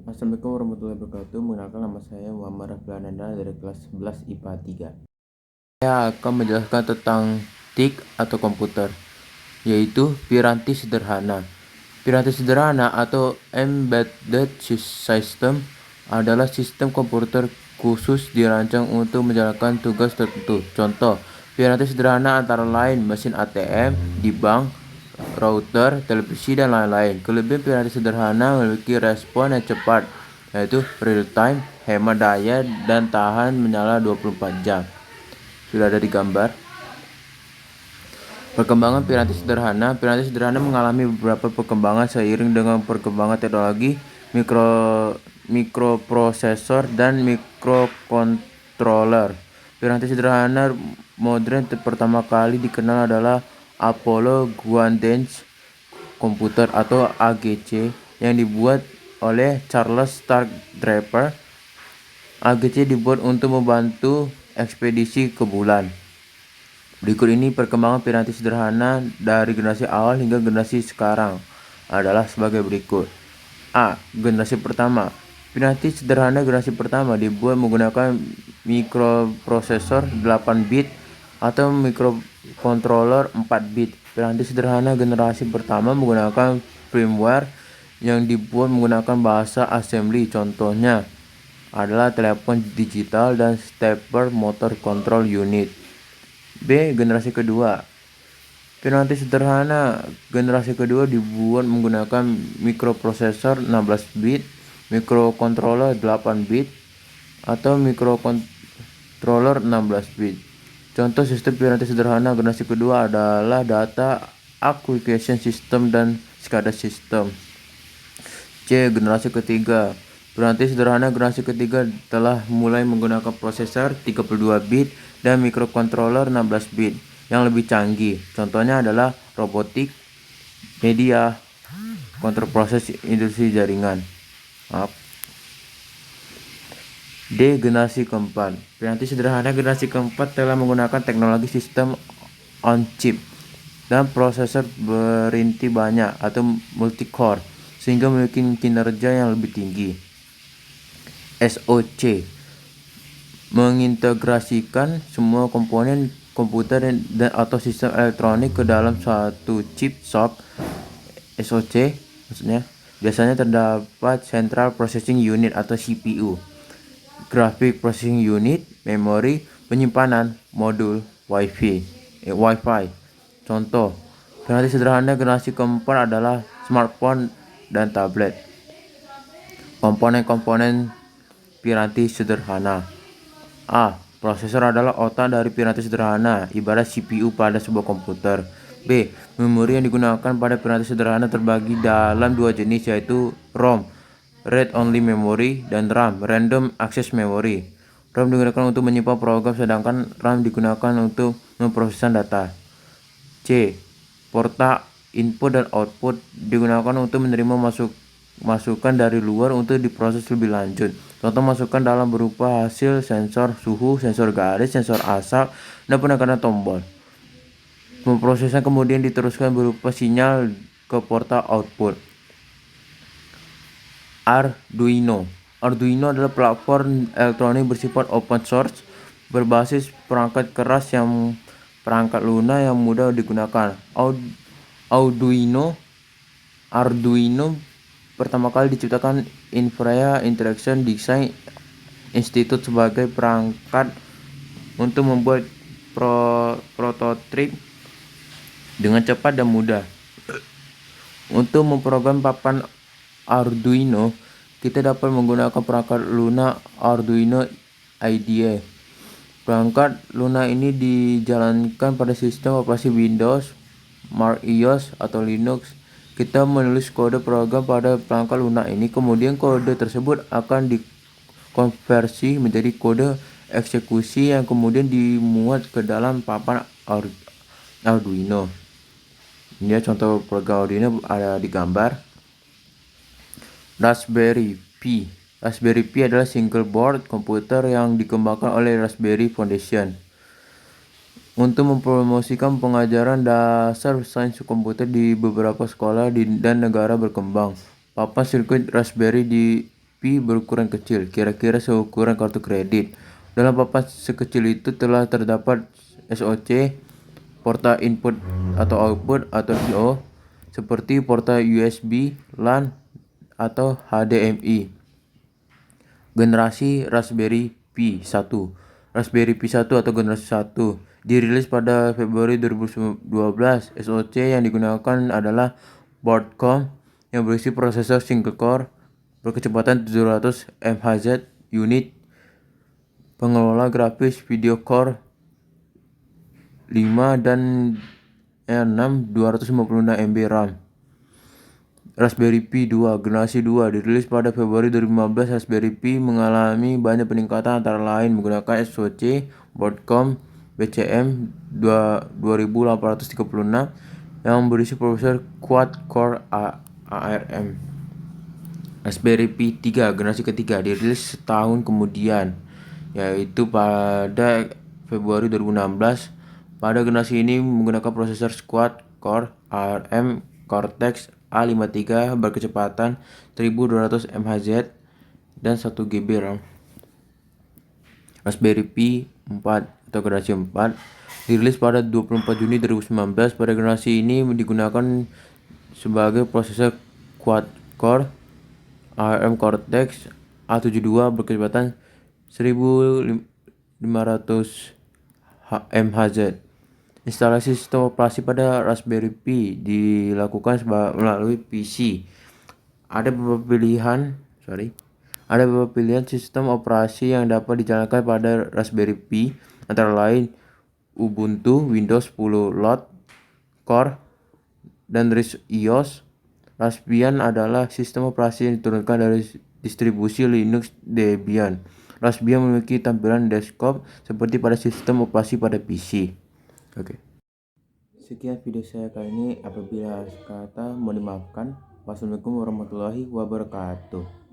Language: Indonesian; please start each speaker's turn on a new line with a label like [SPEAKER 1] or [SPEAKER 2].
[SPEAKER 1] Assalamualaikum warahmatullahi wabarakatuh. Mengenalkan nama saya Muhammad Raflananda dari kelas 11 IPA 3. Saya akan menjelaskan tentang TIC atau komputer, yaitu piranti sederhana. Piranti sederhana atau Embedded System adalah sistem komputer khusus dirancang untuk menjalankan tugas tertentu. Contoh, piranti sederhana antara lain mesin ATM di bank, router, televisi, dan lain-lain. Kelebihan piranti sederhana memiliki respon yang cepat, yaitu real time, hemat daya, dan tahan menyala 24 jam. Sudah ada di gambar. Perkembangan piranti sederhana mengalami beberapa perkembangan seiring dengan perkembangan teknologi mikroprosesor dan mikrokontroler. Piranti sederhana modern pertama kali dikenal adalah Apollo Guidance Computer atau AGC yang dibuat oleh Charles Stark Draper. AGC dibuat untuk membantu ekspedisi ke bulan. Berikut ini perkembangan piranti sederhana dari generasi awal hingga generasi sekarang adalah sebagai berikut. A. Generasi pertama. Piranti sederhana generasi pertama dibuat menggunakan mikroprosesor 8 bit atau mikrokontroler 4 bit. Piranti sederhana generasi pertama menggunakan firmware yang dibuat menggunakan bahasa assembly. Contohnya adalah telepon digital dan stepper motor control unit. B. Generasi kedua. Piranti sederhana generasi kedua dibuat menggunakan mikroprosesor 16 bit, mikrokontroler 8 bit, atau mikrokontroler 16 bit. Contoh sistem piranti sederhana generasi kedua adalah Data Acquisition System dan SCADA System. C. Generasi ketiga. Piranti sederhana generasi ketiga telah mulai menggunakan prosesor 32 bit dan mikrokontroler 16 bit yang lebih canggih. Contohnya adalah robotik, media, kontrol proses industri jaringan. D. Generasi keempat. Piranti sederhana generasi keempat telah menggunakan teknologi sistem on chip dan prosesor berinti banyak atau multi-core sehingga memiliki kinerja yang lebih tinggi. SoC mengintegrasikan semua komponen komputer dan atau sistem elektronik ke dalam satu chip SoC. SoC maksudnya biasanya terdapat Central Processing Unit atau CPU, Graphic Processing Unit, memori penyimpanan, modul, Wi-Fi. Contoh piranti sederhana generasi keempat adalah smartphone dan tablet. Komponen-komponen piranti sederhana. A. Prosesor adalah otak dari piranti sederhana, ibarat CPU pada sebuah komputer. B. Memori yang digunakan pada piranti sederhana terbagi dalam dua jenis, yaitu ROM, Read Only Memory, dan RAM, Random Access Memory. ROM digunakan untuk menyimpan program, sedangkan RAM digunakan untuk memproses data. C. Porta input dan output digunakan untuk menerima masukan dari luar untuk diproses lebih lanjut. Contoh masukan dalam berupa hasil sensor suhu, sensor garis, sensor asap, dan penekanan tombol. Pemrosesan kemudian diteruskan berupa sinyal ke porta output. Arduino adalah platform elektronik bersifat open source berbasis perangkat keras yang perangkat lunak yang mudah digunakan. Arduino pertama kali diciptakan Infrared Interaction Design Institute sebagai perangkat untuk membuat prototip dengan cepat dan mudah. Untuk memprogram papan Arduino, kita dapat menggunakan perangkat lunak Arduino IDE. Perangkat lunak ini dijalankan pada sistem operasi Windows, Mac OS, atau Linux. Kita menulis kode program pada perangkat lunak ini, kemudian kode tersebut akan dikonversi menjadi kode eksekusi yang kemudian dimuat ke dalam papan Arduino. Ini contoh program Arduino ada di gambar. Raspberry Pi adalah single board komputer yang dikembangkan oleh Raspberry Foundation untuk mempromosikan pengajaran dasar sains komputer di beberapa sekolah dan negara berkembang. Papan sirkuit Raspberry Pi berukuran kecil, kira-kira seukuran kartu kredit. Dalam papan sekecil itu telah terdapat SoC, porta input atau output atau I/O, seperti porta USB, LAN, atau HDMI. Generasi Raspberry Pi 1. Raspberry Pi 1 atau generasi 1 dirilis pada Februari 2012. SoC yang digunakan adalah Broadcom yang berisi prosesor single core berkecepatan 700 MHz unit, pengelola grafis video core 5 dan 6 256 MB RAM. Raspberry Pi 2 generasi 2 dirilis pada Februari 2015. Raspberry Pi mengalami banyak peningkatan antara lain menggunakan SoC Broadcom BCM 2836 yang berisi prosesor quad-core ARM. Raspberry Pi 3 generasi ketiga dirilis setahun kemudian, yaitu pada Februari 2016. Pada generasi ini menggunakan prosesor quad-core ARM Cortex A53 berkecepatan 1200 MHz dan 1 GB RAM. Raspberry Pi 4 atau generasi 4 dirilis pada 24 Juni 2019. Pada generasi ini digunakan sebagai prosesor quad-core ARM Cortex A72 berkecepatan 1500 MHz. Instalasi sistem operasi pada Raspberry Pi dilakukan melalui PC. Ada beberapa pilihan sistem operasi yang dapat dijalankan pada Raspberry Pi, antara lain Ubuntu, Windows 10 Lot, Core, dan RISC-OS. Raspbian adalah sistem operasi yang diturunkan dari distribusi Linux Debian. Raspbian memiliki tampilan desktop seperti pada sistem operasi pada PC. Oke. Sekian video saya kali ini. Apabila kata mohon dimaafkan. Wassalamualaikum warahmatullahi wabarakatuh.